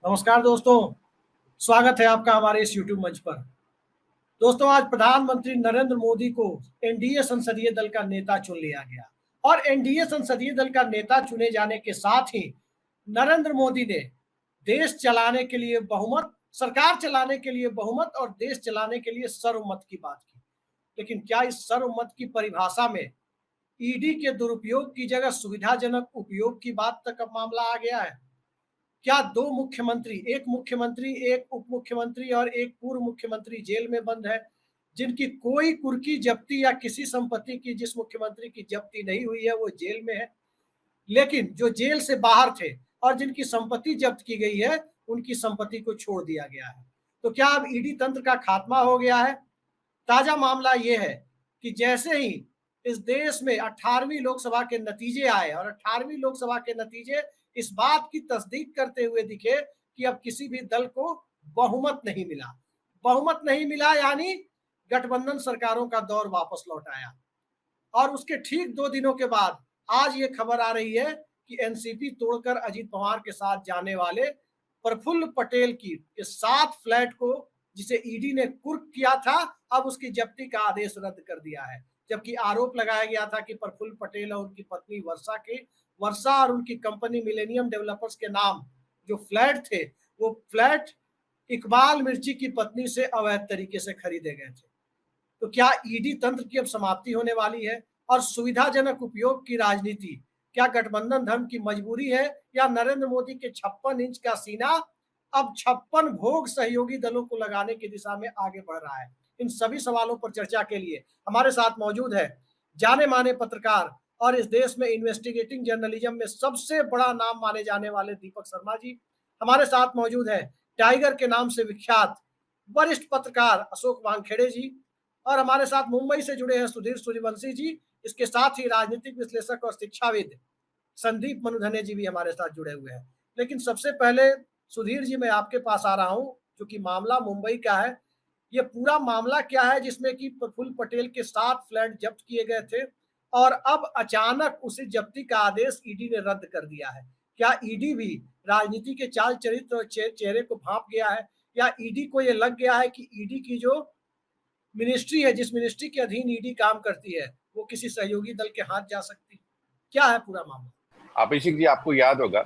नमस्कार दोस्तों। स्वागत है आपका हमारे इस यूट्यूब मंच पर। दोस्तों, आज प्रधानमंत्री नरेंद्र मोदी को एनडीए संसदीय दल का नेता चुन लिया गया और एनडीए संसदीय दल का नेता चुने जाने के साथ ही नरेंद्र मोदी ने देश चलाने के लिए बहुमत, सरकार चलाने के लिए बहुमत और देश चलाने के लिए सर्वमत की बात की। लेकिन क्या इस सर्वमत की परिभाषा में ईडी के दुरुपयोग की जगह सुविधाजनक उपयोग की बात तक अब मामला आ गया है? क्या दो मुख्यमंत्री, एक मुख्यमंत्री, एक उप मुख्यमंत्री और एक पूर्व मुख्यमंत्री जेल में बंद है, जिनकी कोई कुर्की जब्ती या किसी संपत्ति की जिस मुख्यमंत्री की जब्ती नहीं हुई है वो जेल में है, लेकिन जो जेल से बाहर थे और जिनकी संपत्ति जब्त की गई है उनकी संपत्ति को छोड़ दिया गया है? तो क्या अब ईडी तंत्र का खात्मा हो गया है? ताजा मामला ये है कि जैसे ही इस देश में 18वीं लोकसभा के नतीजे आए और 18वीं लोकसभा के नतीजे इस बात की तस्दीक करते हुए दिखे कि अब किसी भी दल को बहुमत नहीं मिला। बहुमत नहीं मिला यानी गठबंधन सरकारों का दौर वापस लौट आया। और उसके ठीक 2 दिनों के बाद आज ये खबर आ रही है कि एनसीपी तोड़कर अजित पवार के साथ जाने वाले प्रफुल्ल पटेल की इस 7 फ्लैट को, जिसे ईडी ने कुर्क किया था, अब उसकी जब्ती का आदेश रद्द कर दिया है। जबकि आरोप लगाया गया था कि प्रफुल्ल पटेल और उनकी पत्नी वर्षा और उनकी कंपनी मिलेनियम डेवलपर्स के नाम जो फ्लैट थे, वो फ्लैट इकबाल मिर्ची की पत्नी से अवैध तरीके से खरीदे गए थे। तो क्या ईडी तंत्र की अब समाप्ति होने वाली है? और सुविधाजनक उपयोग की राजनीति क्या गठबंधन धर्म की मजबूरी है, या नरेंद्र मोदी के 56 इंच का सीना अब 56 भोग सहयोगी दलों को लगाने की दिशा में आगे बढ़ रहा है? इन सभी सवालों पर चर्चा के लिए हमारे साथ मौजूद है जाने माने पत्रकार और इस देश में इन्वेस्टिगेटिंग जर्नलिज्म में सबसे बड़ा नाम माने जाने वाले दीपक शर्मा जी। हमारे साथ मौजूद है टाइगर के नाम से विख्यात वरिष्ठ पत्रकार अशोक वानखेड़े जी, और हमारे साथ मुंबई से जुड़े हैं सुधीर सूर्यवंशी जी। इसके साथ ही राजनीतिक विश्लेषक और शिक्षाविद संदीप मनुधने जी भी हमारे साथ जुड़े हुए हैं। लेकिन सबसे पहले सुधीर जी, मैं आपके पास आ रहा हूं, क्योंकि मामला मुंबई का है। ये पूरा मामला क्या है जिसमें कि प्रफुल्ल पटेल के 7 फ्लैट जब्त किए गए थे और अब अचानक उसी जब्ती का आदेश ईडी ने रद्द कर दिया है? क्या ईडी भी राजनीति के चाल चरित्र और चेहरे को भांप गया है, या ईडी को ये लग गया है कि ईडी की जो मिनिस्ट्री है, जिस मिनिस्ट्री के अधीन ईडी काम करती है, वो किसी सहयोगी दल के हाथ जा सकती है? क्या है पूरा मामला? अभिषेक जी, आपको याद होगा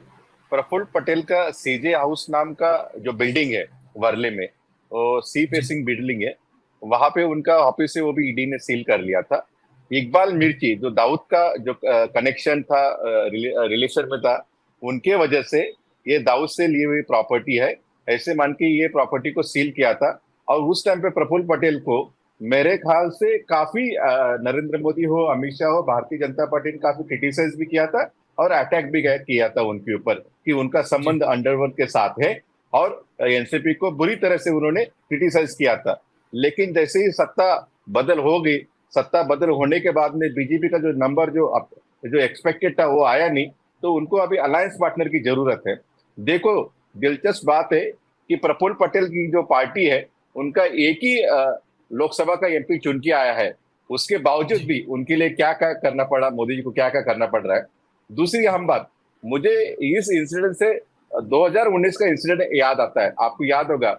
प्रफुल्ल पटेल का सीजे हाउस नाम का जो बिल्डिंग है वर्ले में, वो सी फेसिंग बिल्डिंग है। वहां पे उनका ऑफिस है, वो भी ईडी ने सील कर लिया था। इकबाल मिर्ची जो दाऊद का जो कनेक्शन था, रिलेशन में था, उनके वजह से ये दाऊद से ली हुई प्रॉपर्टी है ऐसे मान के ये प्रॉपर्टी को सील किया था। और उस टाइम पे प्रफुल्ल पटेल को मेरे ख्याल से काफी नरेंद्र मोदी हो, अमित शाह हो, भारतीय जनता पार्टी ने काफी क्रिटिसाइज भी किया था और अटैक भी किया था उनके ऊपर कि उनका संबंध अंडरवर्ल्ड के साथ है, और एनसीपी को बुरी तरह से उन्होंने क्रिटिसाइज किया था। लेकिन जैसे ही सत्ता बदल हो गई, सत्ता बदल होने के बाद में बीजेपी का जो नंबर जो एक्सपेक्टेड था वो आया नहीं, तो उनको अभी अलायंस पार्टनर की जरूरत है। देखो, दिलचस्प बात है कि प्रफुल्ल पटेल की जो पार्टी है उनका एक ही लोकसभा का एमपी चुन के आया है, उसके बावजूद भी उनके लिए क्या क्या करना पड़ा, मोदी जी को क्या क्या करना पड़ रहा है। दूसरी अहम बात, मुझे इस इंसिडेंट से 2019 का इंसिडेंट याद आता है। आपको याद होगा,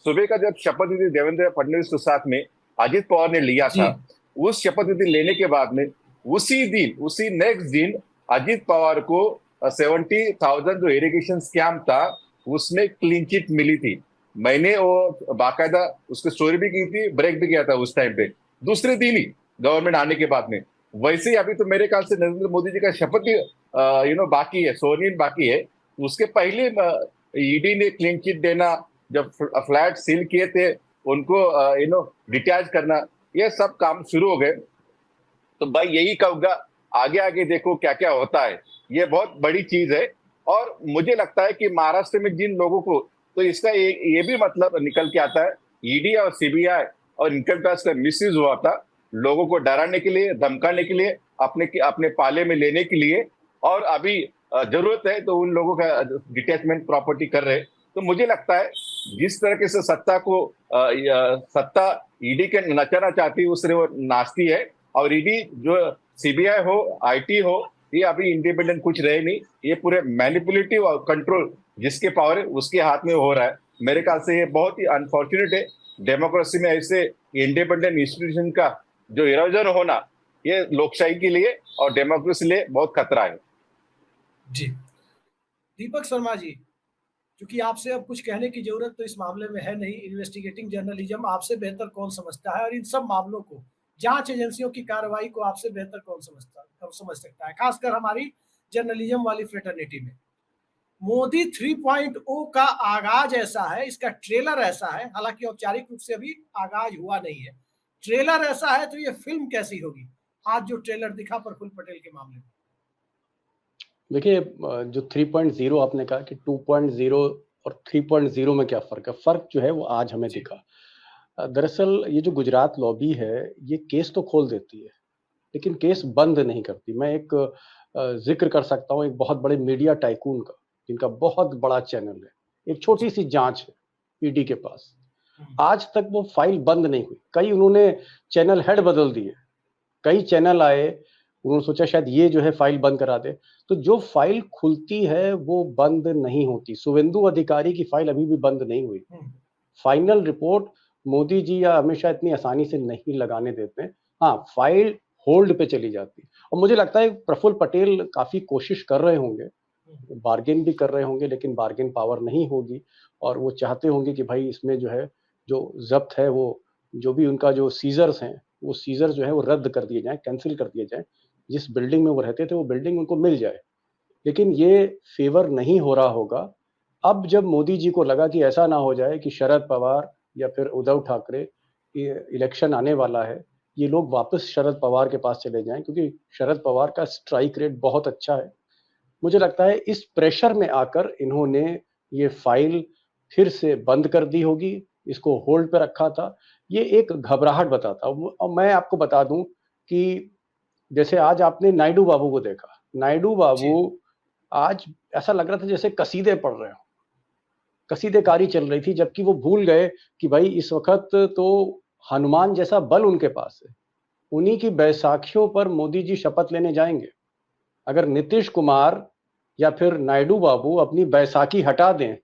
सुबह का जब शपथ विधि देवेंद्र फडणवीस के साथ में अजित पवार ने लिया था, उस शपथ विधि लेने के बाद में उसी नेक्स्ट दिन अजित पवार को 70,000 जो इरिगेशन स्कैम था उसमें क्लीन चिट मिली थी। मैंने वो बाकायदा उसकी स्टोरी भी की थी, ब्रेक भी किया था उस टाइम पे, दूसरे दिन ही गवर्नमेंट आने के बाद में। वैसे ही अभी तो मेरे ख्याल से नरेंद्र मोदी जी का शपथ बाकी है, सोनियन बाकी है। उसके पहले ईडी ने क्लीन चिट देना, जब फ्लैट सील किए थे उनको डिटैच करना, ये सब काम शुरू हो गए। तो भाई यही कहूंगा, आगे आगे देखो क्या क्या होता है, ये बहुत बड़ी चीज है। और मुझे लगता है कि महाराष्ट्र में जिन लोगों को, तो इसका ये भी मतलब निकल के आता है, ईडी और सीबीआई और इनकम टैक्स का मिसयूज हुआ था लोगों को डराने के लिए, धमकाने के लिए, अपने पाले में लेने के लिए। और अभी जरूरत है तो उन लोगों का डिटैचमेंट प्रॉपर्टी कर रहे। तो मुझे लगता है जिस तरह से सत्ता ईडी के नचाना चाहती है, उससे वो नाचती है। और ईडी जो सीबीआई हो, आईटी हो, ये अभी इंडिपेंडेंट कुछ रहे नहीं, ये पूरे मैनिपुलेटिव और कंट्रोल जिसके पावर है उसके हाथ में हो रहा है। मेरे ख्याल से ये बहुत ही अनफॉर्चुनेट है। डेमोक्रेसी में ऐसे इंडिपेंडेंट इंस्टीट्यूशन का जो इरोजन होना, ये लोकशाही के लिए और डेमोक्रेसी लिए बहुत खतरा है। जी दीपक शर्मा जी, क्योंकि आपसे अब कुछ कहने की जरूरत तो इस मामले में है नहीं, इन्वेस्टिगेटिंग जर्नलिज्म आपसे बेहतर कौन समझता है, और इन सब मामलों को, जांच एजेंसियों की कार्रवाई को आपसे बेहतर कौन समझ सकता है, खासकर हमारी जर्नलिज्म वाली फ्रेटर्निटी में। मोदी 3.0 का आगाज ऐसा है, इसका ट्रेलर ऐसा है, हालांकि औपचारिक रूप से अभी आगाज हुआ नहीं है, ट्रेलर ऐसा है, तो ये फिल्म कैसी होगी आज जो ट्रेलर दिखा प्रफुल्ल पटेल के मामले में? देखिए, जो 3.0 आपने कहा कि 2.0 और 3.0 में क्या फर्क है, फर्क जो है वो आज हमें दिखा। दरअसल ये जो गुजरात लॉबी है, ये केस तो खोल देती है लेकिन केस बंद नहीं करती। मैं एक जिक्र कर सकता हूँ एक बहुत बड़े मीडिया टाइकून का, जिनका बहुत बड़ा चैनल है, एक छोटी सी जांच है ईडी के पास, आज तक वो फाइल बंद नहीं हुई। कई उन्होंने चैनल हेड बदल दिए, कई चैनल आए, उन्होंने सोचा शायद ये जो है फाइल बंद करा दे, तो जो फाइल खुलती है वो बंद नहीं होती। शुवेंदु अधिकारी की फाइल अभी भी बंद नहीं हुई। फाइनल रिपोर्ट मोदी जी या अमित शाह इतनी आसानी से नहीं लगाने देते। हाँ, फाइल होल्ड पे चली जाती। और मुझे लगता है प्रफुल्ल पटेल काफी कोशिश कर रहे होंगे, बार्गेन भी कर रहे होंगे, लेकिन बार्गेन पावर नहीं होगी, और वो चाहते होंगे कि भाई इसमें जो है जो जब्त है, वो जो भी उनका जो सीजर्स हैं, वो सीजर जो है वो रद्द कर दिए जाएं, कैंसिल कर दिए जाएं, जिस बिल्डिंग में वो रहते थे वो बिल्डिंग उनको मिल जाए। लेकिन ये फेवर नहीं हो रहा होगा। अब जब मोदी जी को लगा कि ऐसा ना हो जाए कि शरद पवार या फिर उद्धव ठाकरे, ये इलेक्शन आने वाला है, ये लोग वापस शरद पवार के पास चले जाएं, क्योंकि शरद पवार का स्ट्राइक रेट बहुत अच्छा है। मुझे लगता है इस प्रेशर में आकर इन्होंने ये फाइल फिर से बंद कर दी होगी, इसको होल्ड पे रखा था। ये एक घबराहट बताता। और मैं आपको बता दूं कि जैसे आज आपने नायडू बाबू को देखा, नायडू बाबू आज ऐसा लग रहा था जैसे कसीदे पढ़ रहे हो, कसीदेकारी चल रही थी, जबकि वो भूल गए कि भाई इस वक्त तो हनुमान जैसा बल उनके पास है। उन्हीं की बैसाखियों पर मोदी जी शपथ लेने जाएंगे। अगर नीतीश कुमार या फिर नायडू बाबू अपनी बैसाखी हटा दें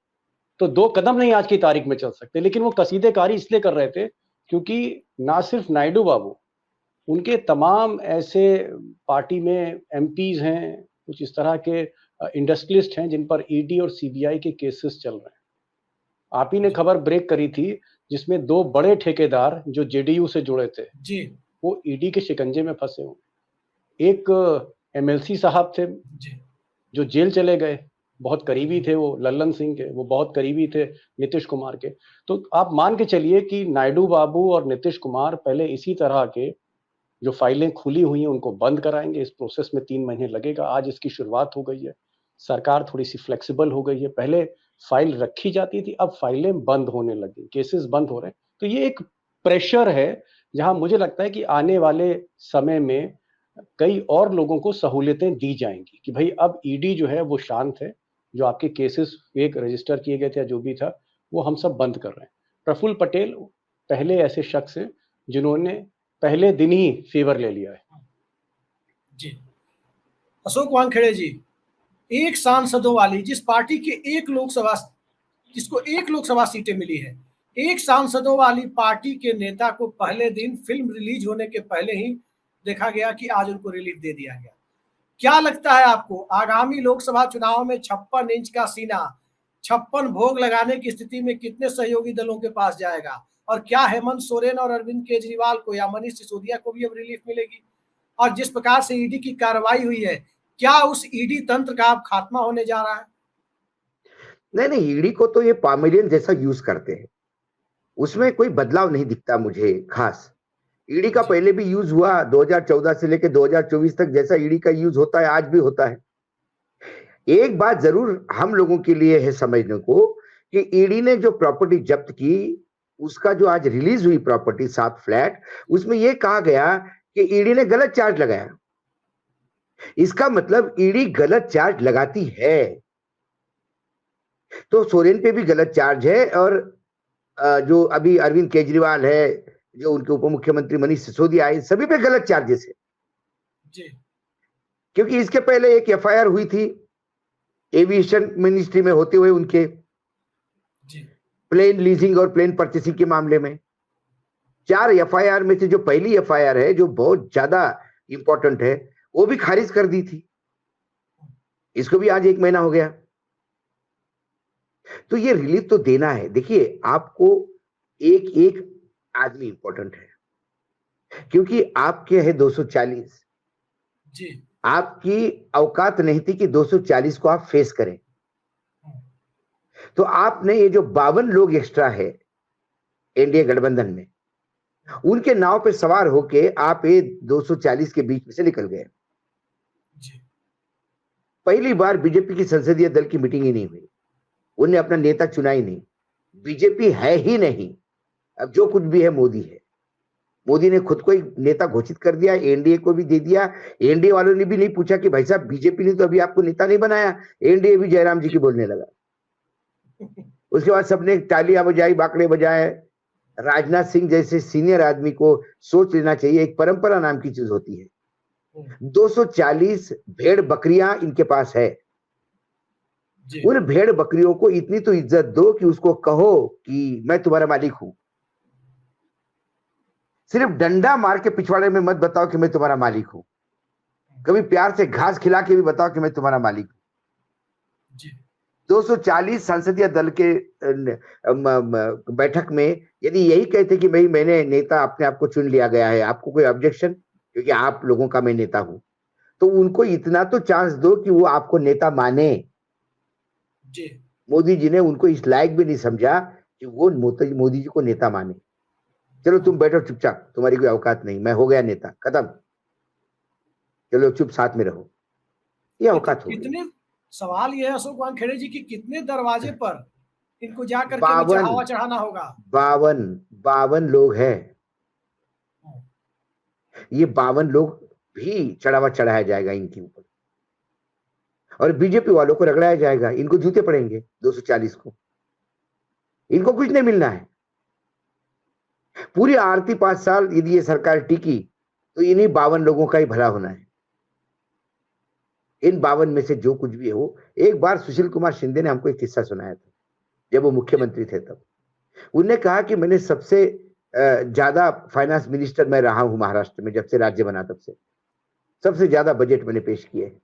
तो 2 कदम नहीं आज की तारीख में चल सकते। लेकिन वो कसीदेकारी इसलिए कर रहे थे क्योंकि ना सिर्फ नायडू बाबू, उनके तमाम ऐसे पार्टी में एमपीज हैं, कुछ इस तरह के इंडस्ट्रियलिस्ट हैं जिन पर ईडी और सीबीआई के केसेस चल रहे हैं। आप ही ने खबर ब्रेक करी थी जिसमें 2 बड़े ठेकेदार जो जेडीयू से जुड़े थे जी, वो ईडी के शिकंजे में फंसे हुए। एक एमएलसी साहब थे जी, जो जेल चले गए, बहुत करीबी थे वो लल्लन सिंह के, वो बहुत करीबी थे नीतीश कुमार के। तो आप मान के चलिए कि नायडू बाबू और नीतीश कुमार पहले इसी तरह के जो फाइलें खुली हुई हैं उनको बंद कराएंगे। इस प्रोसेस में 3 महीने लगेगा। आज इसकी शुरुआत हो गई है, सरकार थोड़ी सी फ्लेक्सिबल हो गई है। पहले फाइल रखी जाती थी, अब फाइलें बंद होने लगी, केसेस बंद हो रहे हैं। तो ये एक प्रेशर है जहां मुझे लगता है कि आने वाले समय में कई और लोगों को सहूलियतें दी जाएंगी कि भाई अब ईडी जो है वो शांत है, जो आपके केसेस फेक रजिस्टर किए गए थे या जो भी था वो हम सब बंद कर रहे हैं। प्रफुल्ल पटेल पहले ऐसे शख्स हैं जिन्होंने पहले दिन ही फेवर ले लिया है। जी अशोक वानखेड़े जी, एक सांसदों वाली जिस पार्टी के जिसको 1 लोकसभा सीटें मिली है, एक सांसदों वाली पार्टी के नेता को पहले दिन फिल्म रिलीज होने के पहले ही देखा गया कि आज उनको रिलीफ दे दिया गया। क्या लगता है आपको आगामी लोकसभा चुनाव में 56 इंच का सीना 56 भोग लगाने की स्थिति में कितने सहयोगी दलों के पास जाएगा, और क्या हेमंत सोरेन और अरविंद केजरीवाल को या मनीष सिसोदिया को भी अब रिलीफ मिलेगी? और जिस प्रकार से ईडी की कार्रवाई हुई है, क्या उस ईडी तंत्र का अब खात्मा होने जा रहा है? नहीं, ईडी को तो ये पामेलियन जैसा यूज करते हैं, उसमें कोई बदलाव नहीं दिखता मुझे खास। ईडी का पहले भी यूज हुआ, 2014 से लेकर 2024 तक जैसा ईडी का यूज होता है आज भी होता है। एक बात जरूर हम लोगों के लिए है समझने को कि ईडी ने जो प्रॉपर्टी जब्त की, उसका जो आज रिलीज हुई प्रॉपर्टी 7 फ्लैट, उसमें यह कहा गया कि ईडी ने गलत चार्ज लगाया। इसका मतलब ईडी गलत चार्ज लगाती है। तो सोरेन पे भी गलत चार्ज है, और जो अभी अरविंद केजरीवाल है, जो उनके उप मुख्यमंत्री मनीष सिसोदिया आए, सभी पे गलत चार्जेस है जी। क्योंकि इसके पहले एक एफआईआर हुई थी एविएशन मिनिस्ट्री में होते हुए उनके जी प्लेन लीजिंग और प्लेन परचेसिंग के मामले में 4 एफआईआर में से जो पहली एफआईआर है जो बहुत ज्यादा इंपॉर्टेंट है वो भी खारिज कर दी थी। इसको भी आज 1 महीना हो गया। तो ये रिलीफ तो देना है। देखिए आपको एक एक आदमी इंपॉर्टेंट है क्योंकि आपके है 240। जी आपकी औकात नहीं थी कि 240 को आप फेस करें। तो आपने ये जो 52 लोग एक्स्ट्रा है एनडीए गठबंधन में उनके नाव पे सवार होके आप ये 240 के बीच में से निकल गए। जी पहली बार बीजेपी की संसदीय दल की मीटिंग ही नहीं हुई। उन्हें अपना नेता चुना ही नहीं। बीजेपी है ही नहीं। अब जो कुछ भी है मोदी है। मोदी ने खुद को एक नेता घोषित कर दिया, एनडीए को भी दे दिया। एनडीए वालों ने भी नहीं पूछा कि भाई साहब बीजेपी ने तो अभी आपको नेता नहीं बनाया। एनडीए भी जयराम जी की बोलने लगा। उसके बाद सबने तालियां बजाई, बाकड़े बजाए। राजनाथ सिंह जैसे सीनियर आदमी को सोच लेना चाहिए। एक परंपरा नाम की चीज होती है। 240 भेड़ बकरियां इनके पास है। जी उन भेड़ बकरियों को इतनी तो इज्जत दो कि उसको कहो कि मैं तुम्हारा मालिक हूं। सिर्फ डंडा मार के पिछवाड़े में मत बताओ कि मैं तुम्हारा मालिक हूं। कभी प्यार से घास खिला के भी बताओ कि मैं तुम्हारा मालिक हूं। जी 240 संसदीय दल के बैठक में यदि यही कहते कि भाई मैंने नेता अपने आप को चुन लिया गया है, आपको कोई ऑब्जेक्शन क्योंकि आप लोगों का मैं नेता हूं, तो उनको इतना तो चांस दो कि वो आपको नेता माने। जी मोदी जी ने उनको इस लायक भी नहीं समझा कि वो मोदी जी को नेता माने। चलो तुम बैठो चुपचाप, तुम्हारी कोई औकात नहीं, मैं हो गया नेता, खत्म, चलो चुप साथ में रहो। ये औकात हो गई। कितने सवाल ये है अशोक वानखेड़े जी की कितने दरवाजे पर इनको जा करके नीचे 52 हवा चढ़ाना होगा? 52 लोग हैं। ये 52 लोग भी चढ़ावा चढ़ाया जाएगा इनके ऊपर और बीजेपी वालों को रगड़ाया जाएगा। इनको जूते पड़ेंगे 240 को। इनको कुछ नहीं मिलना है। पूरी आरती 5 साल यदि ये सरकार टिकी तो इन्हीं 52 लोगों का ही भला होना है। इन 52 में से जो कुछ भी हो। एक बार सुशील कुमार शिंदे ने हमको एक किस्सा सुनाया था जब वो मुख्यमंत्री थे। तब उन्होंने कहा कि मैंने सबसे ज्यादा फाइनेंस मिनिस्टर मैं रहा हूं महाराष्ट्र में, जब से राज्य बना तब से सबसे ज्यादा बजट मैंने पेश किए हैं।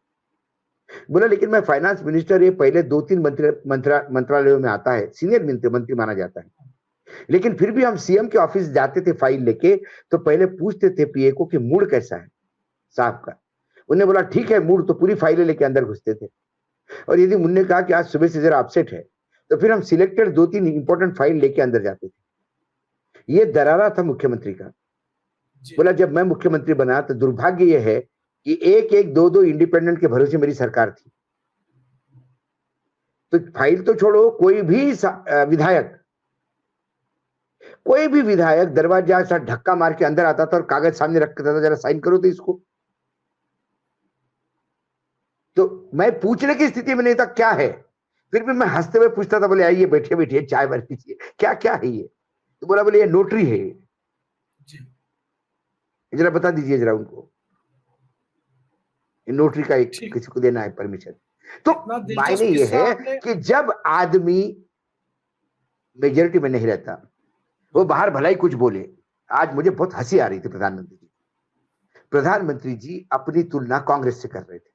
बोला लेकिन मैं फाइनेंस मिनिस्टर ये पहले 2-3 मंत्रालयों में आता है, सीनियर मंत्री माना जाता है, लेकिन फिर भी हम सीएम के ऑफिस जाते थे फाइल लेके तो पहले पूछते थे पीए को कि मूड कैसा है साहब का। उन्होंने बोला ठीक है मूड, तो पूरी फाइलें लेके अंदर घुसते थे। और यदि उन्होंने कहा कि आज सुबह से जरा अपसेट है तो फिर हम सिलेक्टेड 2-3 इंपॉर्टेंट फाइल लेके अंदर जाते थे। ये दरारा था मुख्यमंत्री का। बोला जब मैं मुख्यमंत्री बना तो दुर्भाग्य यह है कि 1-1, 2-2 इंडिपेंडेंट के भरोसे मेरी सरकार थी। तो फाइल तो छोड़ो, कोई भी विधायक दरवाजा से धक्का मार के अंदर आता था और कागज सामने रख देता था, जरा साइन करो तो इसको। तो मैं पूछने की स्थिति में नहीं था क्या है, फिर भी मैं हंसते हुए पूछता था, बोले आइए बैठिए बैठिए चाय बन लीजिए, क्या क्या है ये। तो बोला बोले ये नोटरी है, जरा बता दीजिए जरा उनको, नोटरी का एक किसी को देना है परमिशन। तो मायने ये है कि जब आदमी मेजोरिटी में नहीं रहता वो बाहर भलाई कुछ बोले। आज मुझे बहुत हंसी आ रही थी प्रधानमंत्री जी अपनी तुलना कांग्रेस से कर रहे थे।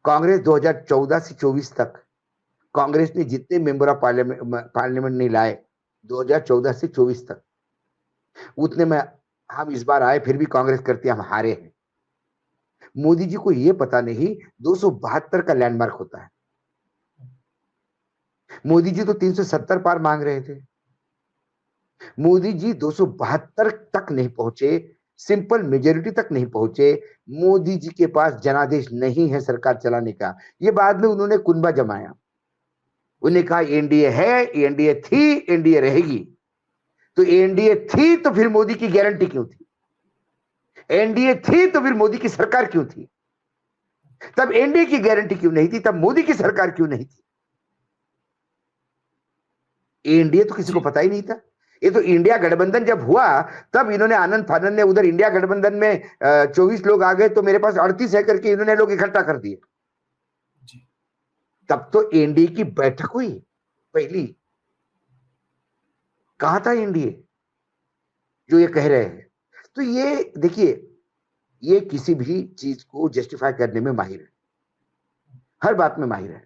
कांग्रेस 2014 से 24 तक कांग्रेस ने जितने मेंबर ऑफ पार्लियामेंट नहीं लाए 2014 से 24 तक, उतने में हम इस बार आए, फिर भी कांग्रेस करते हम हारे हैं। मोदी जी को यह पता नहीं 272 का लैंडमार्क होता है। मोदी जी तो 370 पार मांग रहे थे। मोदी जी 272 तक नहीं पहुंचे, सिंपल मेजोरिटी तक नहीं पहुंचे। मोदी जी के पास जनादेश नहीं है सरकार चलाने का। ये बाद में उन्होंने कुनबा जमाया। उन्होंने कहा एनडीए है, एनडीए थी, एनडीए रहेगी। तो एनडीए थी तो फिर मोदी की गारंटी क्यों थी? एनडीए थी तो फिर मोदी की सरकार क्यों थी? तब एनडीए की गारंटी क्यों नहीं थी? तब मोदी की सरकार क्यों नहीं थी? एनडीए तो किसी को पता ही नहीं था। ये तो इंडिया गठबंधन जब हुआ तब इन्होंने आनंद फानंद ने उधर इंडिया गठबंधन में 24 लोग आ गए तो मेरे पास 38 है करके इन्होंने लोग इकट्ठा कर दिए। तब तो एनडीए की बैठक हुई पहली, कहा था एनडीए जो ये कह रहे हैं। तो ये देखिए, ये किसी भी चीज को जस्टिफाई करने में माहिर है, हर बात में माहिर है।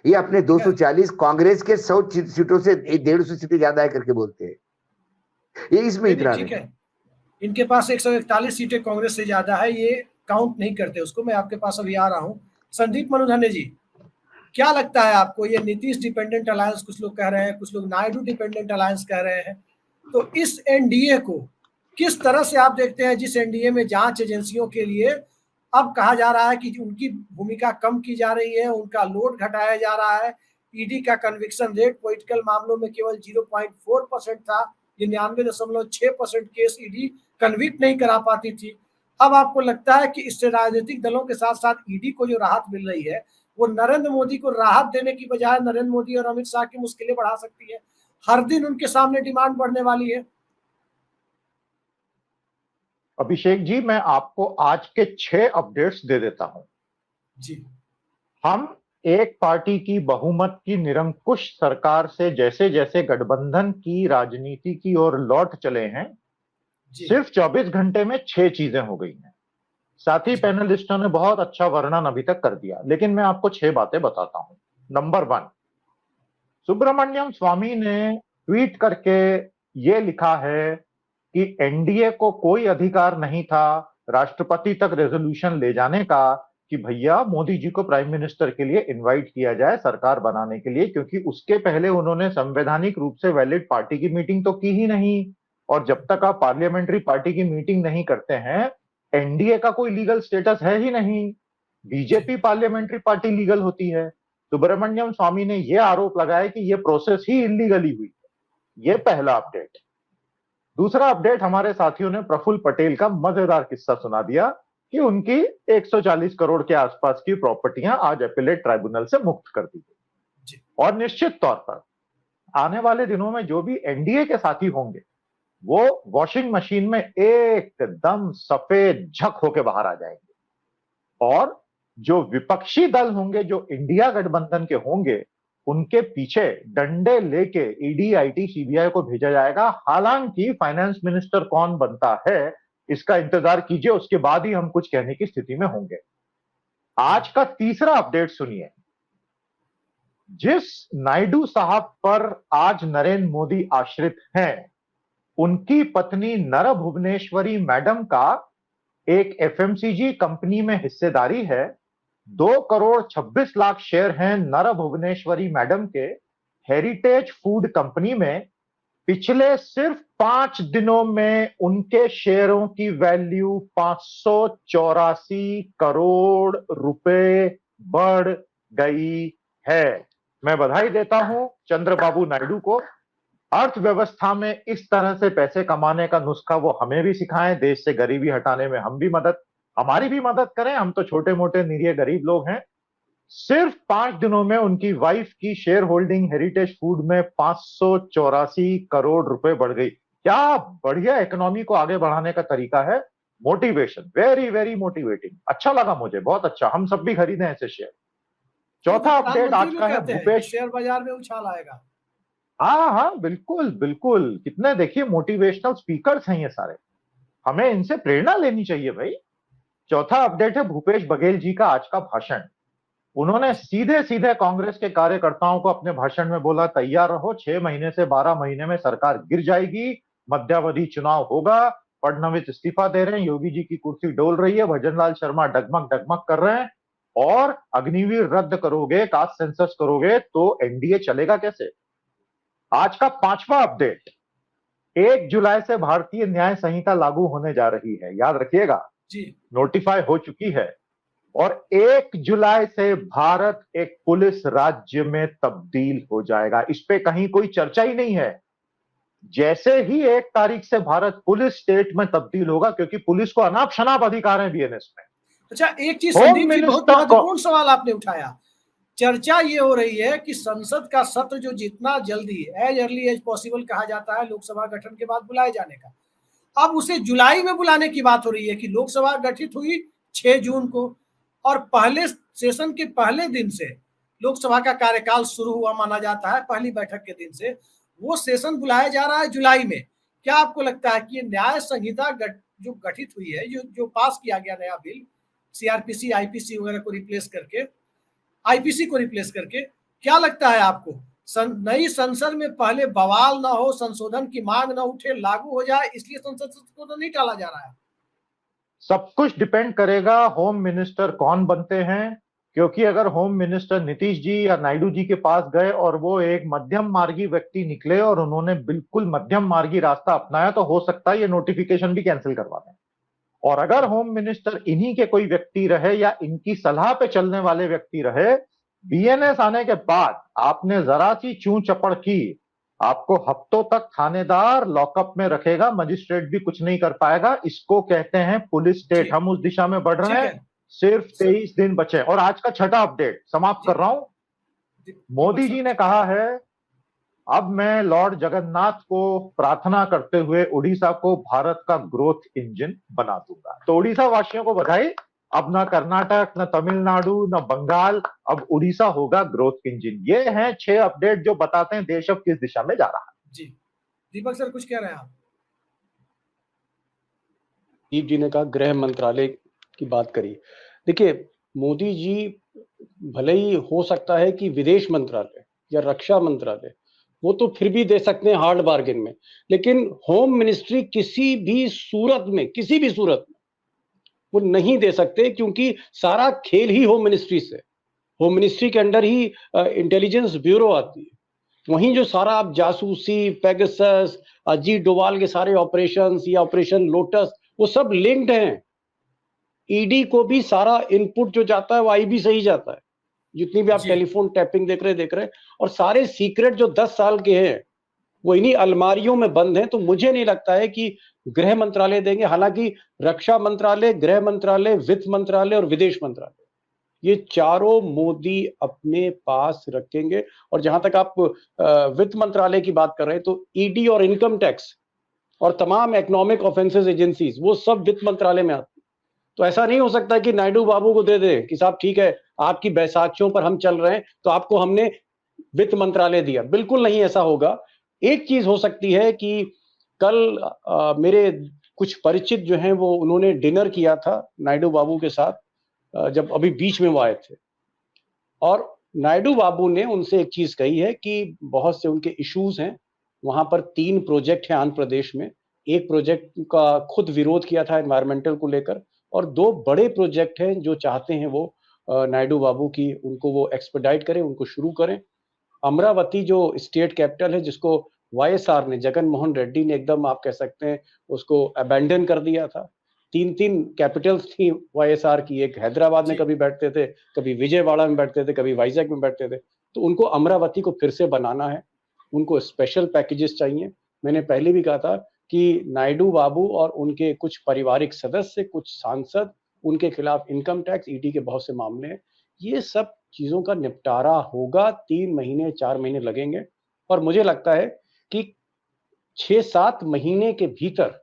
ये अपने 240 कांग्रेस के 100 सीटों से 150 सीटें ज्यादा है करके बोलते हैं, ये इसमें इतरा ठीक नहीं। है, इनके पास 141 सीटें कांग्रेस से ज्यादा है, ये काउंट नहीं करते उसको। मैं आपके पास अभी आ रहा हूं। संदीप मनुधने जी, क्या लगता है आपको, ये नीतीश डिपेंडेंट अलायंस कुछ लोग कह रहे हैं, कुछ लोग नायडू डिपेंडेंट अलायंस कह रहे हैं, तो इस एनडीए को किस तरह से आप देखते हैं, जिस एनडीए में जांच एजेंसियों के लिए अब कहा जा रहा है कि उनकी भूमिका कम की जा रही है, उनका लोड घटाया जा रहा है, ईडी का कन्विक्शन रेट पॉलिटिकल मामलों में केवल 0.4% था, 99.6% केस ईडी कन्विक्ट नहीं करा पाती थी। अब आपको लगता है कि इससे राजनीतिक दलों के साथ साथ ईडी को जो राहत मिल रही है, वो नरेंद्र मोदी को राहत देने की बजाय नरेंद्र मोदी और अमित शाह की मुश्किलें बढ़ा सकती है? हर दिन उनके सामने डिमांड बढ़ने वाली है। अभिषेक जी, मैं आपको आज के 6 अपडेट्स दे देता हूं जी। हम एक पार्टी की बहुमत की निरंकुश सरकार से जैसे जैसे गठबंधन की राजनीति की ओर लौट चले हैं, सिर्फ 24 घंटे में 6 चीजें हो गई हैं। साथी पैनलिस्टों ने बहुत अच्छा वर्णन अभी तक कर दिया, लेकिन मैं आपको 6 बातें बताता हूं। नंबर 1, सुब्रमण्यम स्वामी ने ट्वीट करके ये लिखा है कि एनडीए को कोई अधिकार नहीं था राष्ट्रपति तक रेजोल्यूशन ले जाने का कि भैया मोदी जी को प्राइम मिनिस्टर के लिए इनवाइट किया जाए सरकार बनाने के लिए, क्योंकि उसके पहले उन्होंने संवैधानिक रूप से वैलिड पार्टी की मीटिंग तो की ही नहीं, और जब तक आप पार्लियामेंट्री पार्टी की मीटिंग नहीं करते हैं, एनडीए का कोई लीगल स्टेटस है ही नहीं। बीजेपी पार्लियामेंट्री पार्टी लीगल होती है। सुब्रमण्यम स्वामी ने यह आरोप लगाया कि यह प्रोसेस ही इलीगली हुई है। यह पहला अपडेट। दूसरा अपडेट, हमारे साथियों ने प्रफुल्ल पटेल का मजेदार किस्सा सुना दिया कि उनकी 140 करोड़ के आसपास की प्रॉपर्टियां आज अपीलेट ट्राइब्यूनल से मुक्त कर दी गई। और निश्चित तौर पर आने वाले दिनों में जो भी एनडीए के साथी होंगे, वो वॉशिंग मशीन में एकदम सफेद झक होके बाहर आ जाएंगे, और जो विपक्षी दल होंगे, जो इंडिया गठबंधन के होंगे, उनके पीछे डंडे लेके ईडी, आईटी, सीबीआई को भेजा जाएगा। हालांकि फाइनेंस मिनिस्टर कौन बनता है इसका इंतजार कीजिए, उसके बाद ही हम कुछ कहने की स्थिति में होंगे। आज का तीसरा अपडेट सुनिए। जिस नायडू साहब पर आज नरेंद्र मोदी आश्रित हैं, उनकी पत्नी नर भुवनेश्वरी मैडम का एक एफएमसीजी कंपनी में हिस्सेदारी है। 2 करोड़ 26 लाख शेयर हैं नर भुवनेश्वरी मैडम के हेरिटेज फूड कंपनी में। पिछले सिर्फ 5 दिनों में उनके शेयरों की वैल्यू 584 करोड़ रुपए बढ़ गई है। मैं बधाई देता हूं चंद्रबाबू नायडू को। अर्थव्यवस्था में इस तरह से पैसे कमाने का नुस्खा वो हमें भी सिखाएं, देश से गरीबी हटाने में हम भी हमारी भी मदद करें। हम तो छोटे मोटे निरीह गरीब लोग हैं। सिर्फ 5 दिनों में उनकी वाइफ की शेयर होल्डिंग हेरिटेज फूड में 584 करोड़ रुपए बढ़ गई। क्या बढ़िया इकोनॉमी को आगे बढ़ाने का तरीका है। Motivation, very very motivating. अच्छा लगा मुझे, बहुत अच्छा। हम सब भी खरीदें ऐसे शेयर। चौथा अपडेट आज का है भूपेश। शेयर बाजार में उछाल आएगा। हाँ, बिल्कुल बिल्कुल। कितने देखिए मोटिवेशनल स्पीकर्स हैं ये सारे, हमें इनसे प्रेरणा लेनी चाहिए भाई। चौथा अपडेट है भूपेश बघेल जी का आज का भाषण। उन्होंने सीधे सीधे कांग्रेस के कार्यकर्ताओं को अपने भाषण में बोला, तैयार रहो, 6 महीने से 12 महीने में सरकार गिर जाएगी, मध्यावधि चुनाव होगा, फडणवीस इस्तीफा दे रहे हैं, योगी जी की कुर्सी डोल रही है, भजनलाल शर्मा डगमग डगमग कर रहे हैं, और अग्निवीर रद्द करोगे, कास्ट सेंसस करोगे तो एनडीए चलेगा कैसे। आज का 5वां अपडेट, 1 जुलाई से भारतीय न्याय संहिता लागू होने जा रही है। याद रखिएगा, नोटिफाई हो चुकी है, और 1 जुलाई से भारत एक पुलिस राज्य में तब्दील हो जाएगा। इस पे कहीं कोई चर्चा ही नहीं है। जैसे ही 1 तारीख से भारत पुलिस स्टेट में तब्दील होगा, क्योंकि पुलिस को अनाप शनाप अधिकार है बीएनएस में। अच्छा, एक चीज संदीप जी, बहुत महत्वपूर्ण सवाल आपने उठाया। चर्चा ये हो रही है कि संसद का सत्र जो जितना जल्दी, एज अर्ली एज पॉसिबल कहा जाता है लोकसभा गठन के बाद बुलाए जाने का, अब उसे जुलाई में बुलाने की बात हो रही है कि लोकसभा गठित हुई 6 जून को, और पहले सेशन के पहले दिन से लोकसभा का कार्यकाल शुरू हुआ माना जाता है पहली बैठक के दिन से, वो सेशन बुलाया जा रहा है जुलाई में। क्या आपको लगता है कि ये न्याय संहिता जो गठित हुई है, जो पास किया गया नया बिल, सीआरपीसी आईपीसी वगैरह को रिप्लेस करके, आईपीसी को रिप्लेस करके, क्या लगता है आपको नई संसद में पहले बवाल ना हो, संशोधन की मांग ना उठे, लागू हो जाए, इसलिए संसद को तो नहीं टाला जा रहा है? सब कुछ डिपेंड करेगा होम मिनिस्टर कौन बनते हैं, क्योंकि अगर होम मिनिस्टर नीतीश जी या नायडू जी के पास गए और वो एक मध्यम मार्गी व्यक्ति निकले और उन्होंने बिल्कुल मध्यम मार्गी रास्ता अपनाया, तो हो सकता है ये नोटिफिकेशन भी कैंसिल करवा दें। और अगर होम मिनिस्टर इन्हीं के कोई व्यक्ति रहे या इनकी सलाह पे चलने वाले व्यक्ति रहे, बीएनएस आने के बाद आपने जरा सी चूं चपड़ की, आपको हफ्तों तक थानेदार लॉकअप में रखेगा, मजिस्ट्रेट भी कुछ नहीं कर पाएगा। इसको कहते हैं पुलिस स्टेट। हम उस दिशा में बढ़ रहे हैं। सिर्फ 23 दिन बचे। और आज का छठा अपडेट समाप्त कर रहा हूं। मोदी जी ने कहा है, अब मैं लॉर्ड जगन्नाथ को प्रार्थना करते हुए उड़ीसा को भारत का ग्रोथ इंजन बना दूंगा। तो उड़ीसा वासियों को बधाई। अब ना कर्नाटक, ना तमिलनाडु, ना बंगाल, अब उड़ीसा होगा ग्रोथ इंजन। ये हैं 6 अपडेट जो बताते हैं देश अब किस दिशा में जा रहा है। जी दीपक सर, कुछ कह रहे हैं आप? दीप जी ने कहा गृह मंत्रालय की बात करी। देखिए, मोदी जी भले ही हो सकता है कि विदेश मंत्रालय या रक्षा मंत्रालय वो तो फिर भी दे सकते हैं हार्ड बार्गेन में, लेकिन होम मिनिस्ट्री किसी भी सूरत में वो नहीं दे सकते, क्योंकि सारा खेल ही होम मिनिस्ट्री से। होम मिनिस्ट्री के अंडर ही इंटेलिजेंस ब्यूरो आती है। वहीं जो सारा आप जासूसी, पेगासस, अजीत डोभाल के सारे ऑपरेशंस या ऑपरेशन लोटस, वो सब लिंक्ड हैं। ईडी को भी सारा इनपुट जो जाता है वो आईबी से ही जाता है। जितनी भी आप टेलीफोन टैपिंग देख रहे हैं, और सारे सीक्रेट जो 10 साल के हैं वो इन्हीं अलमारियों में बंद हैं। तो मुझे नहीं लगता है कि गृह मंत्रालय देंगे। हालांकि रक्षा मंत्रालय, गृह मंत्रालय, वित्त मंत्रालय और विदेश मंत्रालय, ये चारों मोदी अपने पास रखेंगे। और जहां तक आप वित्त मंत्रालय की बात कर रहे हैं, तो ईडी और इनकम टैक्स और तमाम इकोनॉमिक ऑफेंसेस एजेंसीज वो सब वित्त मंत्रालय में आती। तो ऐसा नहीं हो सकता कि नायडू बाबू को दे दे कि साहब ठीक है, आपकी बैसाखियों पर हम चल रहे हैं तो आपको हमने वित्त मंत्रालय दिया। बिल्कुल नहीं ऐसा होगा। एक चीज हो सकती है कि कल मेरे कुछ परिचित जो हैं वो उन्होंने डिनर किया था नायडू बाबू के साथ, जब अभी बीच में वो आए थे, और नायडू बाबू ने उनसे एक चीज कही है कि बहुत से उनके इश्यूज हैं। वहां पर 3 प्रोजेक्ट हैं आंध्र प्रदेश में। एक प्रोजेक्ट का खुद विरोध किया था एनवायरमेंटल को लेकर, और 2 बड़े प्रोजेक्ट हैं जो चाहते हैं वो नायडू बाबू की उनको वो एक्सपेडाइट करें, उनको शुरू करें। अमरावती जो स्टेट कैपिटल है, जिसको वाईएसआर ने, जगन मोहन रेड्डी ने एकदम आप कह सकते हैं उसको अबैंडन कर दिया था। 3 कैपिटल्स थी वाईएसआर की। एक हैदराबाद में कभी बैठते थे, कभी विजयवाड़ा में बैठते थे, कभी वाइजैक में बैठते थे। तो उनको अमरावती को फिर से बनाना है। उनको स्पेशल पैकेजेस चाहिए। मैंने पहले भी कहा था कि नायडू बाबू और उनके कुछ पारिवारिक सदस्य, कुछ सांसद, उनके खिलाफ इनकम टैक्स, ईडी के बहुत से मामले हैं। ये सब चीजों का निपटारा होगा। 3 महीने 4 महीने लगेंगे, और मुझे लगता है कि 6-7 महीने के भीतर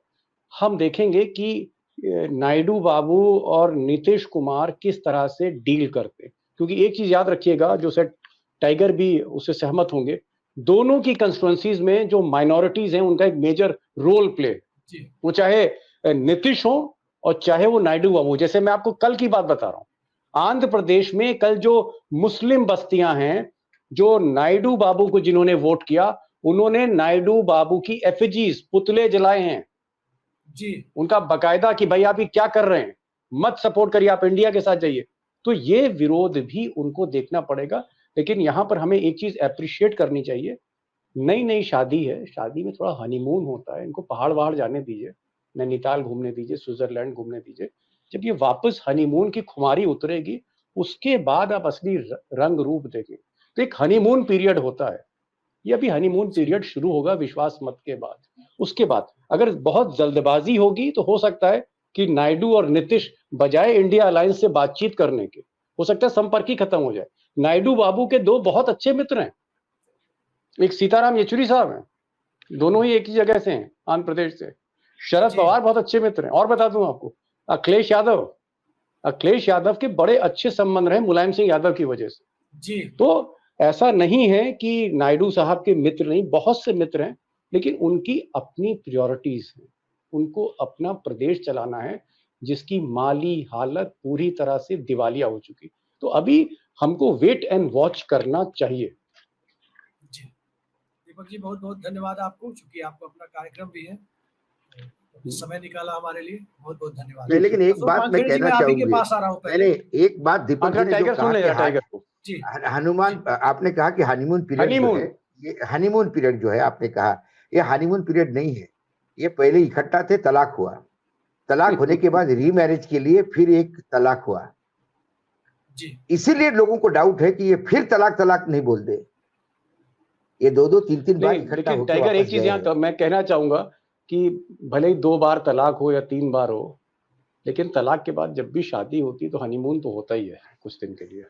हम देखेंगे कि नायडू बाबू और नीतीश कुमार किस तरह से डील करते। क्योंकि एक चीज याद रखिएगा, जो सेट टाइगर भी उससे सहमत होंगे, दोनों की कंस्टिट्यूएंसीज में जो माइनॉरिटीज हैं उनका एक मेजर रोल प्ले, वो चाहे नीतीश हो और चाहे वो नायडू बाबू। जैसे मैं आपको कल की बात बता रहा हूं, आंध्र प्रदेश में कल जो मुस्लिम बस्तियां हैं, जो नायडू बाबू को जिन्होंने वोट किया, उन्होंने नायडू बाबू की एफिजीज, पुतले जलाए हैं जी, उनका बकायदा कि भाई आप ये क्या कर रहे हैं, मत सपोर्ट करिए, आप इंडिया के साथ जाइए। तो ये विरोध भी उनको देखना पड़ेगा। लेकिन यहां पर हमें एक चीज अप्रिशिएट करनी चाहिए, नई नई शादी है, शादी में थोड़ा हनीमून होता है। इनको पहाड़ वहाड़ जाने दीजिए, नैनीताल घूमने दीजिए, स्विट्जरलैंड घूमने दीजिए। जब ये वापस हनीमून की खुमारी उतरेगी, उसके बाद आप असली रंग रूप देखें। तो एक हनीमून पीरियड होता है, ये अभी हनीमून पीरियड शुरू होगा विश्वास मत के बाद। उसके बाद अगर बहुत जल्दबाजी होगी तो हो सकता है कि नायडू और नीतीश बजाय इंडिया अलायंस से बातचीत करने के, हो सकता है संपर्क ही खत्म हो जाए। नायडू बाबू के 2 बहुत अच्छे मित्र हैं, एक सीताराम येचुरी साहब हैं, दोनों ही एक ही जगह से हैं, आंध्र प्रदेश से। शरद पवार बहुत अच्छे मित्र हैं। और बता दूं आपको, अखिलेश यादव के बड़े अच्छे संबंध रहे मुलायम सिंह यादव की वजह से। जी तो ऐसा नहीं है कि नायडू साहब के मित्र नहीं, बहुत से मित्र हैं, लेकिन उनकी अपनी प्रायोरिटीज हैं। उनको अपना प्रदेश चलाना है, जिसकी माली हालत पूरी तरह से दिवालिया हो चुकी। तो अभी हमको वेट एंड वॉच करना चाहिए। जी दीपक जी, बहुत बहुत धन्यवाद आपको, चूंकि आपको अपना कार्यक्रम भी है, समय निकाला हमारे लिए, बहुत बहुत धन्यवाद। नहीं, लेकिन एक अशोक बात मैं वानखेड़े जी, कहना मैं आप ही के चाहूंगी। पास आ रहा हूँ मैंने पहले। एक बात दीपक जी ने जो टाइगर कहा सुन ले कि जरा, टाइगर को। जी हनुमान, आपने कहा कि हनीमून पीरियड जो हनीमून। है, ये हनीमून पीरियड जो है, आपने कहा ये हनीमून पीरियड नहीं है। ये पहले इकट्ठा थे, तलाक हुआ, तलाक होने के बाद रीमैरिज के लिए फिर एक तलाक हुआ। जी इसीलिए लोगों को डाउट है कि ये फिर तलाक तलाक नहीं बोल दे। ये दो दो तीन तीन बार नहीं, इकट्ठा देखिए होकर टाइगर, वापस एक चीज गए हैं। यहाँ मैं कहना चाहूंगा कि भले ही 2 बार तलाक हो या 3 बार हो, लेकिन तलाक के बाद जब भी शादी होती है तो हनीमून तो होता ही है कुछ दिन के लिए।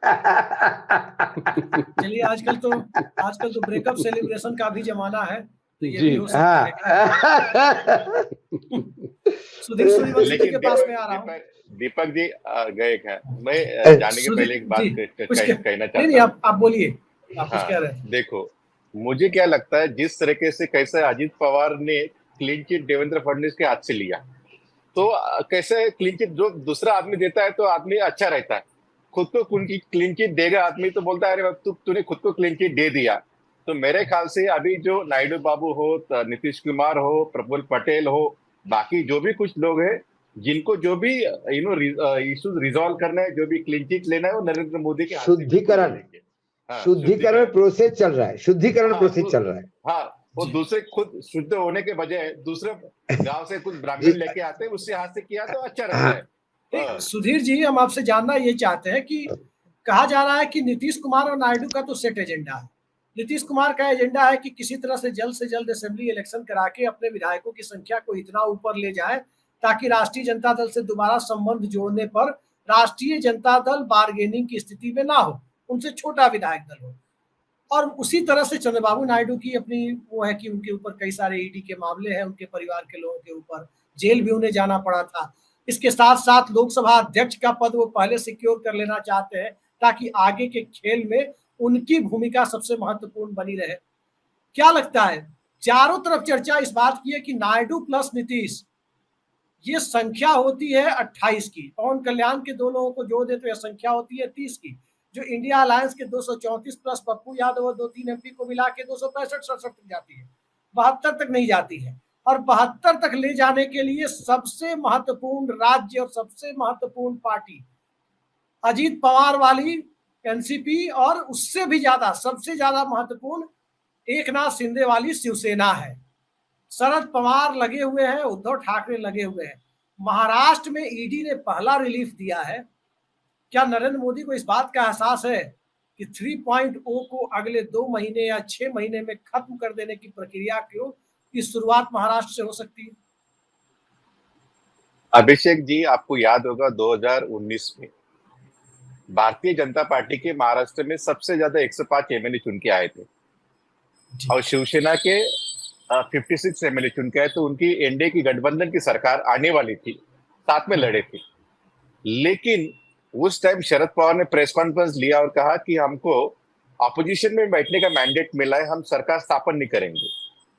चलिए, आजकल तो ब्रेकअप सेलिब्रेशन का भी जमाना है, तो ये भी जी हो सकता है कि सुधीर सूर्यवंशी जी के लेकिन पास में आ रहा हूँ। दीपक जी गए हैं। मैं जाने के सुधीर पहले एक जी, बात कहना नहीं नहीं, चाहता हूँ। आप बोलिए, आप कुछ हाँ, कह रहे थे। देखो, मुझे क्या लगता है, जिस तरीके से कैसे अजीत पवार ने क्लीन चिट देवेंद्र फडणवीस के हाथ से लिया, तो कैसे क्लीन चिट जो दूसरा आदमी देता है तो आदमी अच्छा रहता है, खुद को क्लीन चिट देगा आदमी तो बोलता है अरे तूने खुद को क्लीन चिट दे दिया। तो मेरे ख्याल से अभी जो नायडू बाबू हो, नीतीश कुमार हो, प्रफुल्ल पटेल हो, बाकी जो भी कुछ लोग हैं, जिनको जो भी इश्यूज रिजॉल्व करना है, जो भी क्लीन चिट लेना है, वो नरेंद्र मोदी के हाथ से बिल्कुल ले शुद्धिकरण, लेंगे। हाँ, शुद्धिकरण प्रोसेस चल रहा है, शुद्धिकरण हाँ, प्रोसेस चल रहा है। हाँ, वो जी दूसरे खुद शुद्ध होने के बजाय दूसरे गांव से कुछ ब्राह्मण जी, लेके आते हैं, उससे हाथ से किया तो अच्छा रहता हाँ, है। नहीं, हाँ, सुधीर जी, हम आपसे जानना ये चाहते हैं कि कहा जा रहा है कि नीतीश कुमार और नायडू का तो सेट एजेंडा है। नीतीश कुमार का एजेंडा है कि किसी तरह से जल्द असेंबली इलेक्शन करा के अपने विधायकों की संख्या को इतना ऊपर ले जाए ताकि राष्ट्रीय जनता दल से दोबारा संबंध जोड़ने पर राष्ट्रीय जनता दल बार्गेनिंग की स्थिति में ना हो, उनसे छोटा विधायक दल हो। और उसी तरह से चंद्रबाबू नायडू की अपनी वो है कि उनके ऊपर कई सारे ईडी के मामले हैं, उनके परिवार के लोगों के ऊपर जेल भी उन्हें जाना पड़ा था। इसके साथ साथ लोकसभा अध्यक्ष का पद वो पहले सिक्योर कर लेना चाहते हैं ताकि आगे के खेल में उनकी भूमिका सबसे महत्वपूर्ण बनी रहे। क्या लगता है, चारों तरफ चर्चा इस बात की है कि नायडू प्लस नीतीश, ये संख्या होती है 28 की, पवन कल्याण के दो लोगों को जोड़ दे तो यह संख्या होती है 30 की, जो इंडिया अलायंस के 234 प्लस पप्पू यादव और 2-3 एमपी को मिला के 265-67 तक जाती है, 72 तक नहीं जाती है। और 72 तक ले जाने के लिए सबसे महत्वपूर्ण राज्य और सबसे महत्वपूर्ण पार्टी अजीत पवार वाली एनसीपी, और उससे भी ज्यादा सबसे ज्यादा महत्वपूर्ण एकनाथ शिंदे वाली शिवसेना है। शरद पवार लगे हुए हैं, उद्धव ठाकरे लगे हुए हैं। महाराष्ट्र में ईडी ने पहला रिलीफ दिया है। क्या नरेंद्र मोदी को इस बात का एहसास है कि 3.0 को अगले 2 महीने या 6 महीने में खत्म कर देने की प्रक्रिया की शुरुआत महाराष्ट्र से हो सकती है? अभिषेक जी, आपको याद होगा 2019 में भारतीय जनता पार्टी के महाराष्ट्र में सबसे ज्यादा 105 एमएलए चुन के आए थे, और शिवसेना के 56 एमएलए चुन के आए, तो उनकी एनडीए की गठबंधन की सरकार आने वाली थी, साथ में लड़े थे। लेकिन उस टाइम शरद पवार ने प्रेस कॉन्फ्रेंस लिया और कहा कि हमको अपोजिशन में बैठने का मैंडेट मिला है, हम सरकार स्थापन नहीं करेंगे,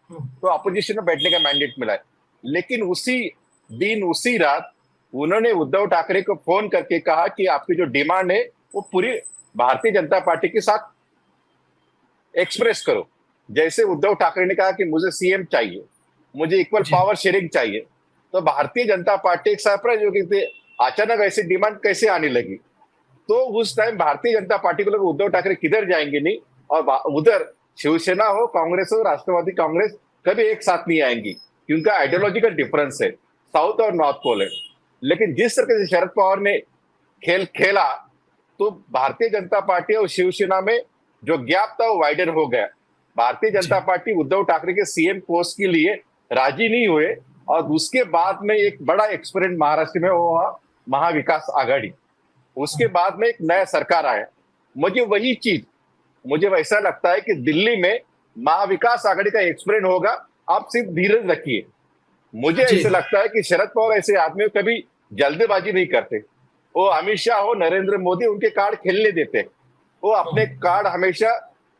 तो अपोजिशन में बैठने का मैंडेट मिला है। लेकिन उसी दिन उसी रात उन्होंने उद्धव ठाकरे को फोन करके कहा कि आपकी जो डिमांड है वो पूरी भारतीय जनता पार्टी के साथ एक्सप्रेस करो। जैसे उद्धव ठाकरे ने कहा कि मुझे सीएम चाहिए, मुझे इक्वल पावर शेयरिंग चाहिए, तो भारतीय जनता पार्टी एक सरप्राइज हो गई थी, अचानक ऐसी डिमांड कैसे आने लगी। तो उस टाइम भारतीय जनता पार्टी को लगा उद्धव ठाकरे किधर जाएंगे नहीं, और उधर शिवसेना हो, कांग्रेस हो, राष्ट्रवादी कांग्रेस कभी एक साथ नहीं आएंगी, क्योंकि आइडियोलॉजिकल डिफरेंस है, साउथ और नॉर्थ पोल है। लेकिन जिस तरह से शरद पवार ने खेल खेला, तो भारतीय जनता पार्टी और शिवसेना में जो गैप था वो वाइडर हो गया। भारतीय जनता पार्टी उद्धव ठाकरे के सीएम पोस्ट के लिए राजी नहीं हुए, और उसके बाद में एक बड़ा एक्सपेरिमेंट महाराष्ट्र में हुआ, महाविकास आघाड़ी। उसके बाद में एक नया सरकार आया। मुझे वैसा लगता है कि दिल्ली में महाविकास आघाड़ी का एक्सपेरिमेंट होगा, आप सिर्फ धीरज रखिए। मुझे ऐसे लगता है कि शरद पवार ऐसे आदमी कभी जल्दबाजी नहीं करते, वो अमित शाह हो, नरेंद्र मोदी, उनके कार्ड खेलने देते। वो अपने कार्ड हमेशा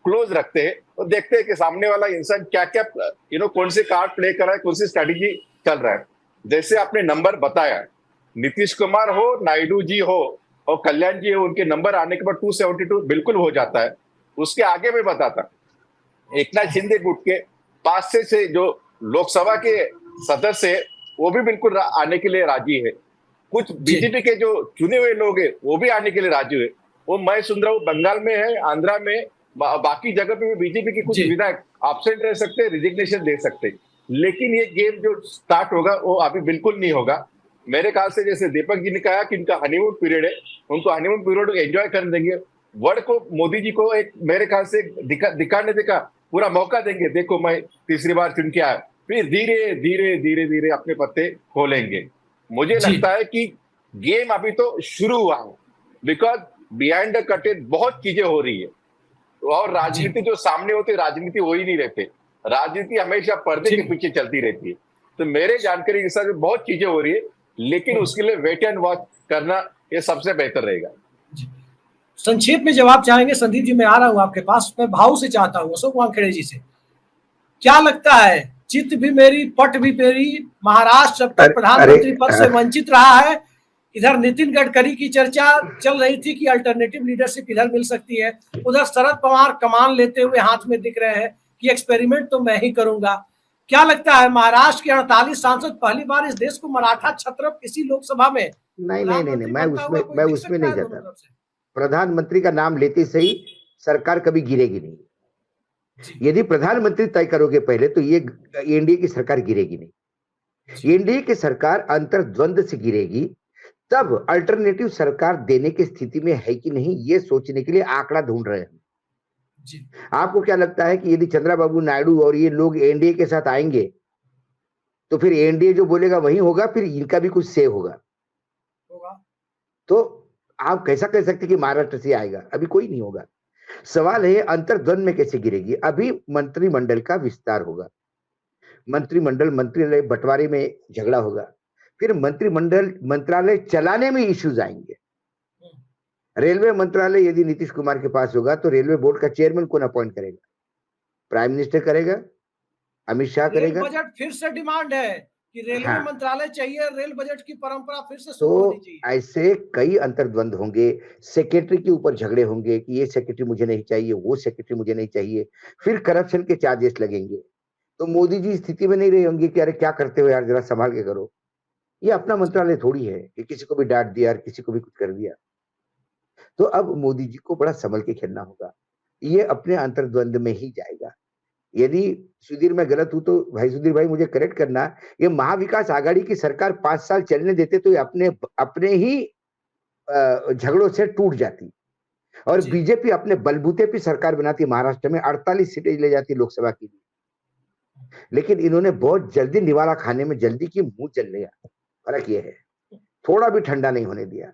क्लोज रखते हैं और देखते हैं कि सामने वाला इंसान क्या क्या कौन से कार्ड प्ले कर रहा है, कौन सी स्ट्रेटेजी चल रहा है। जैसे आपने नंबर बताया, नीतीश कुमार हो, नायडू जी हो और कल्याण जी हो, उनके नंबर आने के बाद 272 बिल्कुल हो जाता है। उसके आगे मैं बताता, एकनाथ शिंदे गुट के 5 से जो लोकसभा के सदस्य है वो भी बिल्कुल आने के लिए राजी है। कुछ बीजेपी के जो चुने हुए लोग हैं वो भी आने के लिए राजी हुए। वो मैं सुन रहा हूँ बंगाल में है, आंध्रा में, बाकी जगह पे भी बीजेपी के कुछ विधायक एब्सेंट रह सकते हैं, रिजिग्नेशन दे सकते हैं। लेकिन ये गेम जो स्टार्ट होगा वो अभी बिल्कुल नहीं होगा मेरे ख्याल से। जैसे दीपक जी ने कहा कि इनका हनीमून पीरियड है, उनको हनीमून पीरियड एंजॉय करने देंगे। वर्ल्ड को मोदी जी को एक मेरे ख्याल से दिखाने का पूरा मौका देंगे। देखो मैं तीसरी बार चुन के आया, फिर धीरे धीरे धीरे धीरे अपने पत्ते खोलेंगे। मुझे लगता है कि गेम अभी तो शुरू हुआ है, बिकॉज बिहाइंड द कर्टेन बहुत चीजें हो रही है और राजनीति जो सामने होती है राजनीति वो ही नहीं रहते। राजनीति हमेशा पर्दे के पीछे चलती रहती है। तो मेरे जानकारी के हिसाब से बहुत चीजें हो रही है, लेकिन उसके लिए वेट एंड वॉच करना ये सबसे बेहतर रहेगा। संक्षेप में जवाब चाहेंगे संदीप जी? मैं आ रहा हूं आपके पास, मैं भाव से चाहता हूं अशोक वानखेड़े जी से। क्या लगता है, चित्त भी मेरी पट भी मेरी, महाराष्ट्र जब तक प्रधानमंत्री पद से वंचित रहा है, इधर नितिन गडकरी की चर्चा चल रही थी कि अल्टरनेटिव लीडरशिप इधर मिल सकती है, उधर शरद पवार कमान लेते हुए हाथ में दिख रहे हैं कि एक्सपेरिमेंट तो मैं ही करूंगा। क्या लगता है, महाराष्ट्र के 48 सांसद पहली बार इस देश को मराठा छत्रप इसी लोकसभा में? नहीं, मैं उसमें नहीं जाता। प्रधानमंत्री का नाम लेते सही सरकार कभी गिरेगी नहीं। यदि प्रधानमंत्री तय करोगे पहले तो ये एनडीए की सरकार गिरेगी नहीं। एनडीए की सरकार अंतर्द्वंद से गिरेगी, तब अल्टरनेटिव सरकार देने की स्थिति में है कि नहीं ये सोचने के लिए आंकड़ा ढूंढ रहे हैं। आपको क्या लगता है कि यदि चंद्रबाबू नायडू और ये लोग एनडीए के साथ आएंगे तो फिर एनडीए जो बोलेगा वही होगा, फिर इनका भी कुछ से होगा? तो आप कैसा कह सकते कि महाराष्ट्र से आएगा? अभी कोई नहीं होगा। सवाल है अंतर्द्वंद में कैसे गिरेगी। अभी मंत्रिमंडल का विस्तार होगा, मंत्रालय बंटवारे में झगड़ा होगा, फिर मंत्रालय चलाने में इश्यूज आएंगे। रेलवे मंत्रालय यदि नीतीश कुमार के पास होगा तो रेलवे बोर्ड का चेयरमैन कौन अपॉइंट करेगा? प्राइम मिनिस्टर करेगा, अमित शाह करेगा। बजट फिर से डिमांड है कि रेलवे मंत्रालय चाहिए, रेल बजट की परंपरा फिर से शुरू होनी चाहिए। तो ऐसे कई अंतर्द्वंद होंगे, सेक्रेटरी के ऊपर झगड़े होंगे कि ये सेक्रेटरी मुझे नहीं चाहिए, वो सेक्रेटरी मुझे नहीं चाहिए, फिर करप्शन के चार्जेस लगेंगे। तो मोदी जी स्थिति में नहीं रहे होंगे कि अरे क्या करते हो यार, जरा संभाल के करो। ये अपना मंत्रालय थोड़ी है कि किसी को भी डांट दिया, किसी को भी कुछ कर दिया। तो अब मोदी जी को बड़ा संभल के खेलना होगा, ये अपने अंतर्द्वंद में ही जाएगा। यदि सुधीर मैं गलत हूं तो भाई सुधीर भाई मुझे करेक्ट करना। ये महाविकास आघाड़ी की सरकार 5 साल चलने देते तो ये अपने ही झगड़ों से टूट जाती और बीजेपी अपने बलबूते पे सरकार बनाती, महाराष्ट्र में 48 सीटें ले जाती लोकसभा की। लेकिन इन्होंने बहुत जल्दी निवाला खाने में जल्दी की मुंह जल लिया। फर्क ये है, थोड़ा भी ठंडा नहीं होने दिया,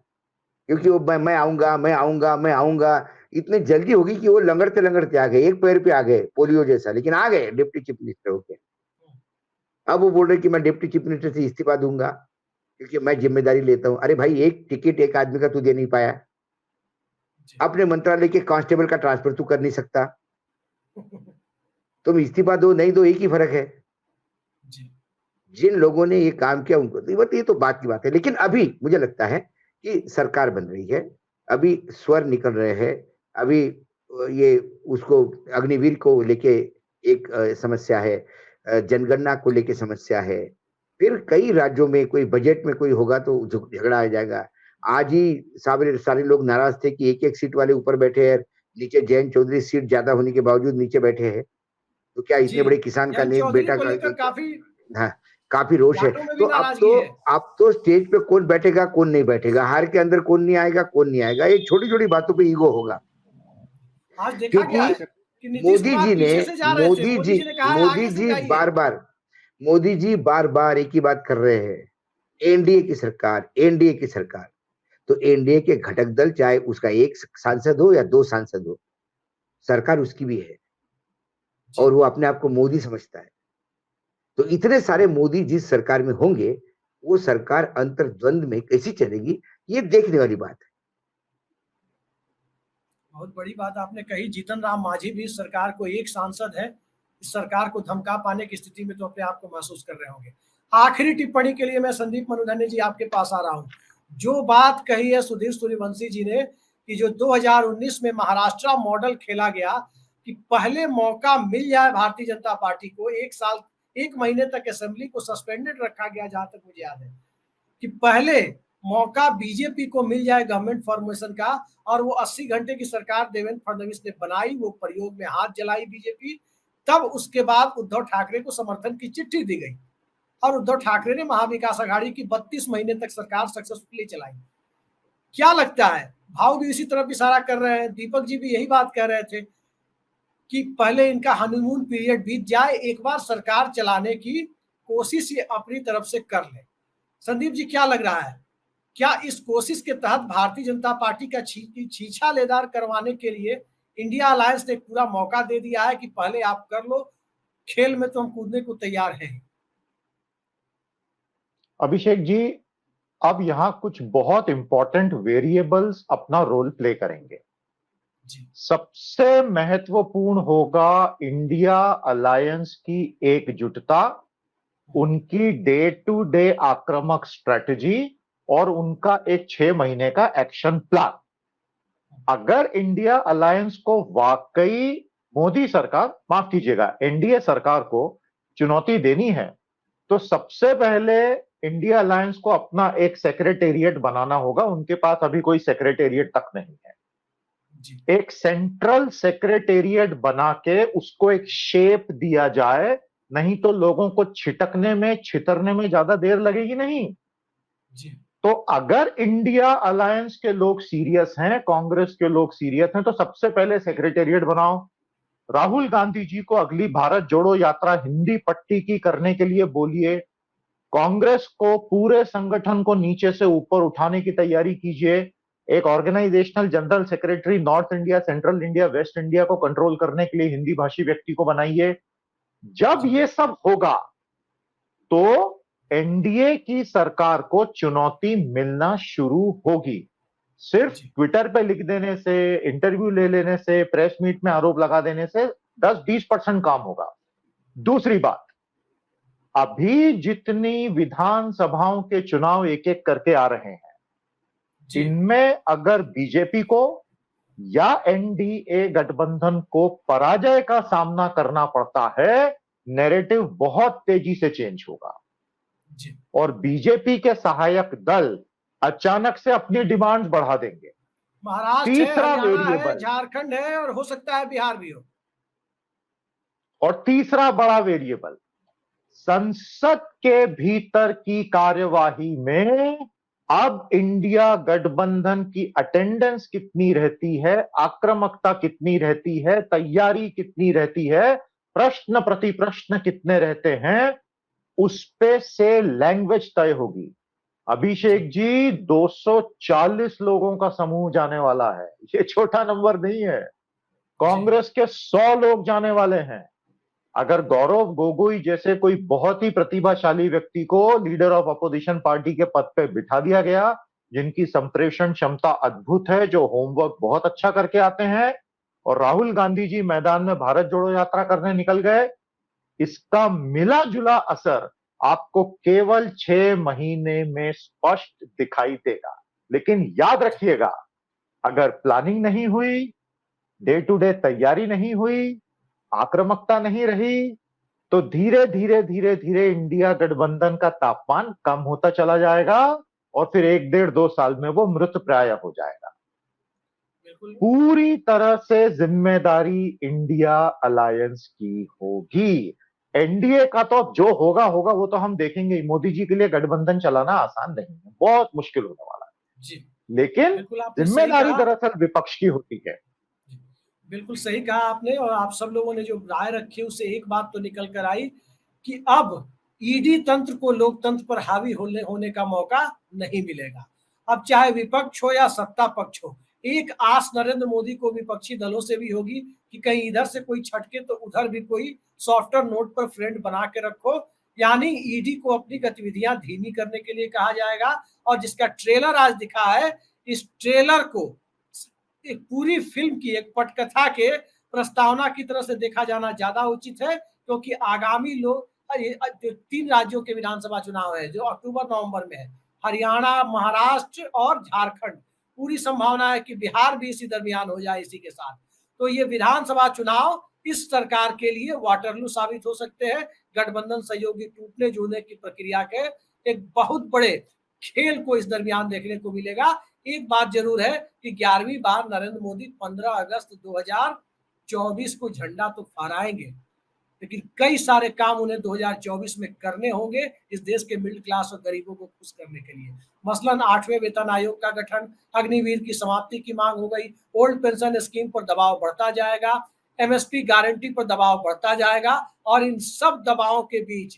क्योंकि वो मैं आऊंगा इतनी जल्दी होगी कि वो लंगड़ते आ गए, एक पैर पे आ गए पोलियो जैसा, लेकिन आ गए डिप्टी चीफ मिनिस्टर होके। अब वो बोल रहे कि मैं डिप्टी चीफ मिनिस्टर से इस्तीफा दूंगा क्योंकि मैं जिम्मेदारी लेता हूं। अरे भाई, एक टिकट एक आदमी का तू दे नहीं पाया, अपने मंत्रालय के कांस्टेबल का ट्रांसफर तू कर नहीं सकता, तुम इस्तीफा दो नहीं दो एक ही फर्क है। जिन लोगों ने ये काम किया उनको, ये तो बात की बात है। लेकिन अभी मुझे लगता है कि सरकार बन रही है, अभी स्वर निकल रहे हैं, अभी ये उसको अग्निवीर को लेके एक समस्या है, जनगणना को लेके समस्या है, फिर कई राज्यों में कोई बजट में कोई होगा तो झगड़ा आ जाएगा। आज ही सारे लोग नाराज थे कि एक सीट वाले ऊपर बैठे हैं, नीचे जयंत चौधरी सीट ज्यादा होने के बावजूद नीचे बैठे हैं। तो क्या इतने बड़े किसान का बेटा का काफी रोष है। तो अब तो स्टेज पे कौन बैठेगा कौन नहीं बैठेगा, हार के अंदर कौन नहीं आएगा, ये छोटी छोटी बातों पे ईगो होगा। क्योंकि मोदी जी बार बार एक ही बात कर रहे हैं, एनडीए की सरकार। तो एनडीए के घटक दल, चाहे उसका एक सांसद हो या 2 सांसद हो, सरकार उसकी भी है और वो अपने आप को मोदी समझता है। तो इतने सारे मोदी जिस सरकार में होंगे, वो सरकार अंतर्द्वंद में कैसी चलेगी, ये देखने वाली बात है। बहुत बड़ी बात आपने कही। जीतन राम मांझी भी इस सरकार को एक सांसद है, इस सरकार को धमका पाने की स्थिति में तो अपने आप को महसूस कर रहे होंगे। आखिरी टिप्पणी के लिए मैं संदीप मनुधन्य जी आपके पास आ रहा हूँ। जो बात कही है सुधीर सूर्यवंशी जी ने कि जो 2019 में महाराष्ट्र मॉडल खेला गया कि पहले मौका मिल जाए भारतीय जनता पार्टी को, 1 साल 1 महीने तक असेंबली को सस्पेंडेड रखा गया, जहां तक मुझे याद है कि पहले मौका बीजेपी को मिल जाए गवर्नमेंट फॉर्मेशन का, और वो 80 घंटे की सरकार देवेंद्र फडणवीस ने बनाई, वो प्रयोग में हाथ जलाई बीजेपी। तब उसके बाद उद्धव ठाकरे को समर्थन की चिट्ठी दी गई और उद्धव ठाकरे ने महाविकास आघाड़ी की 32 महीने तक सरकार सक्सेसफुली चलाई। क्या लगता है, भाव भी इसी तरफ इशारा कर रहे हैं, दीपक जी भी यही बात कह रहे थे कि पहले इनका हनीमून पीरियड बीत जाए, एक बार सरकार चलाने की कोशिश ये अपनी तरफ से कर ले। संदीप जी क्या लग रहा है, क्या इस कोशिश के तहत भारतीय जनता पार्टी का छीछा लेदार करवाने के लिए इंडिया अलायंस ने पूरा मौका दे दिया है कि पहले आप कर लो, खेल में तो हम कूदने को तैयार हैं? अभिषेक जी, अब यहाँ कुछ बहुत इंपॉर्टेंट वेरिएबल्स अपना रोल प्ले करेंगे। सबसे महत्वपूर्ण होगा इंडिया अलायंस की एकजुटता, उनकी डे टू डे आक्रामक स्ट्रेटजी और उनका एक 6 महीने का एक्शन प्लान। अगर इंडिया अलायंस को वाकई मोदी सरकार, माफ कीजिएगा, एनडीए सरकार को चुनौती देनी है, तो सबसे पहले इंडिया अलायंस को अपना एक सेक्रेटेरिएट बनाना होगा। उनके पास अभी कोई सेक्रेटेरिएट तक नहीं है। एक सेंट्रल सेक्रेटेरिएट बना के उसको एक शेप दिया जाए, नहीं तो लोगों को छिटकने में, छितरने में ज्यादा देर लगेगी नहीं। तो अगर इंडिया अलायंस के लोग सीरियस हैं, कांग्रेस के लोग सीरियस हैं, तो सबसे पहले सेक्रेटेरिएट बनाओ। राहुल गांधी जी को अगली भारत जोड़ो यात्रा हिंदी पट्टी की करने के लिए बोलिए। कांग्रेस को, पूरे संगठन को नीचे से ऊपर उठाने की तैयारी कीजिए। एक organisational general secretary North India, Central India, West India को कंट्रोल करने के लिए हिंदी भाषी व्यक्ति को बनाइए। जब ये सब होगा तो एनडीए की सरकार को चुनौती मिलना शुरू होगी। सिर्फ ट्विटर पे लिख देने से, इंटरव्यू ले लेने से, प्रेस मीट में आरोप लगा देने से 10-20% काम होगा। दूसरी बात, अभी जितनी विधानसभाओं के चुनाव एक एक करके आ रहे हैं, इनमें अगर बीजेपी को या एनडीए गठबंधन को पराजय का सामना करना पड़ता है, नैरेटिव बहुत तेजी से चेंज होगा और बीजेपी के सहायक दल अचानक से अपनी डिमांड्स बढ़ा देंगे। महाराष्ट्र तीसरा है, वेरिएबल, झारखंड है और हो सकता है बिहार भी हो। और तीसरा बड़ा वेरिएबल, संसद के भीतर की कार्यवाही में अब इंडिया गठबंधन की अटेंडेंस कितनी रहती है, आक्रामकता कितनी रहती है, तैयारी कितनी रहती है, प्रश्न प्रति प्रश्न कितने रहते हैं, उस पे से लैंग्वेज तय होगी। अभिषेक जी, 240 लोगों का समूह जाने वाला है, ये छोटा नंबर नहीं है। कांग्रेस के 100 लोग जाने वाले हैं। अगर गौरव गोगोई जैसे कोई बहुत ही प्रतिभाशाली व्यक्ति को लीडर ऑफ अपोजिशन पार्टी के पद पे बिठा दिया गया, जिनकी संप्रेषण क्षमता अद्भुत है, जो होमवर्क बहुत अच्छा करके आते हैं, और राहुल गांधी जी मैदान में भारत जोड़ो यात्रा करने निकल गए, इसका मिला जुला असर आपको केवल 6 महीने में स्पष्ट दिखाई देगा। लेकिन याद रखिएगा, अगर प्लानिंग नहीं हुई, डे टू डे तैयारी नहीं हुई, आक्रामकता नहीं रही, तो धीरे धीरे धीरे धीरे इंडिया गठबंधन का तापमान कम होता चला जाएगा और फिर 1-1.5-2 साल में वो मृत प्राय हो जाएगा। पूरी तरह से जिम्मेदारी इंडिया अलायंस की होगी। एनडीए का तो जो होगा होगा, वो तो हम देखेंगे। मोदी जी के लिए गठबंधन चलाना आसान नहीं है, बहुत मुश्किल होने वाला है जी। लेकिन जिम्मेदारी दरअसल विपक्ष की होती है। बिल्कुल सही कहा आपने, और आप सब लोगों ने जो राय रखी उससे एक बात तो निकल कर आई कि अब ईडी तंत्र को लोकतंत्र पर हावी होने का मौका नहीं मिलेगा। अब चाहे विपक्ष हो या सत्ता पक्ष हो, एक आस नरेंद्र मोदी को विपक्षी दलों से भी होगी कि कहीं इधर से कोई छटके तो उधर भी कोई सॉफ्टवेयर नोट पर फ्रेंड बना के रखो। यानी ईडी को अपनी गतिविधियां धीमी करने के लिए कहा जाएगा। और जिसका ट्रेलर आज दिखा है, इस ट्रेलर को एक पूरी फिल्म की, एक पटकथा के प्रस्तावना की तरह से देखा जाना ज्यादा उचित है, क्योंकि आगामी लोग 3 राज्यों के विधानसभा चुनाव है जो अक्टूबर-नवंबर में है, हरियाणा, महाराष्ट्र और झारखंड। पूरी संभावना है कि बिहार भी इसी दरमियान हो जाए इसी के साथ। तो ये विधानसभा चुनाव इस सरकार के लिए वाटरलू साबित हो सकते हैं। गठबंधन सहयोगी टूटने जुड़ने की प्रक्रिया के एक बहुत बड़े खेल को इस दरमियान देखने को मिलेगा। एक बात जरूर है कि 11वीं बार नरेंद्र मोदी 15 अगस्त 2024 को झंडा तो फहराएंगे, लेकिन कई सारे काम उन्हें 2024 में करने होंगे इस देश के मिडिल क्लास और गरीबों को खुश करने के लिए। मसलन 8वें वेतन आयोग का गठन, अग्निवीर की समाप्ति की मांग हो गई, ओल्ड पेंशन स्कीम पर दबाव बढ़ता जाएगा, एमएसपी गारंटी पर दबाव बढ़ता जाएगा, और इन सब दबावों के बीच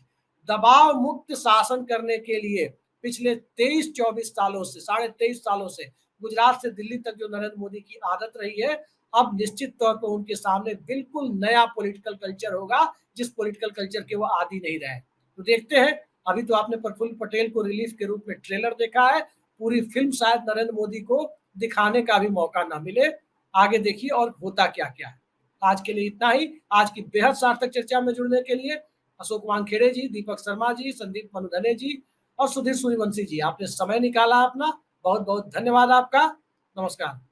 दबाव मुक्त शासन करने के लिए पिछले 23-24 सालों से, 23.5 सालों से गुजरात से दिल्ली तक जो नरेंद्र मोदी की आदत रही है, अब निश्चित तौर पर उनके सामने बिल्कुल नया पॉलिटिकल कल्चर होगा, जिस पॉलिटिकल कल्चर के वो आदी नहीं रहे। तो देखते हैं, अभी तो आपने प्रफुल्ल पटेल को रिलीफ के रूप में ट्रेलर देखा है, पूरी फिल्म शायद नरेंद्र मोदी को दिखाने का भी मौका ना मिले। आगे देखिए और होता क्या क्या है। आज के लिए इतना ही। आज की बेहद सार्थक चर्चा में जुड़ने के लिए अशोक वानखेड़े जी, दीपक शर्मा जी, संदीप मनुधने जी और सुधीर सूर्यवंशी जी, आपने समय निकाला अपना, बहुत बहुत धन्यवाद आपका। नमस्कार।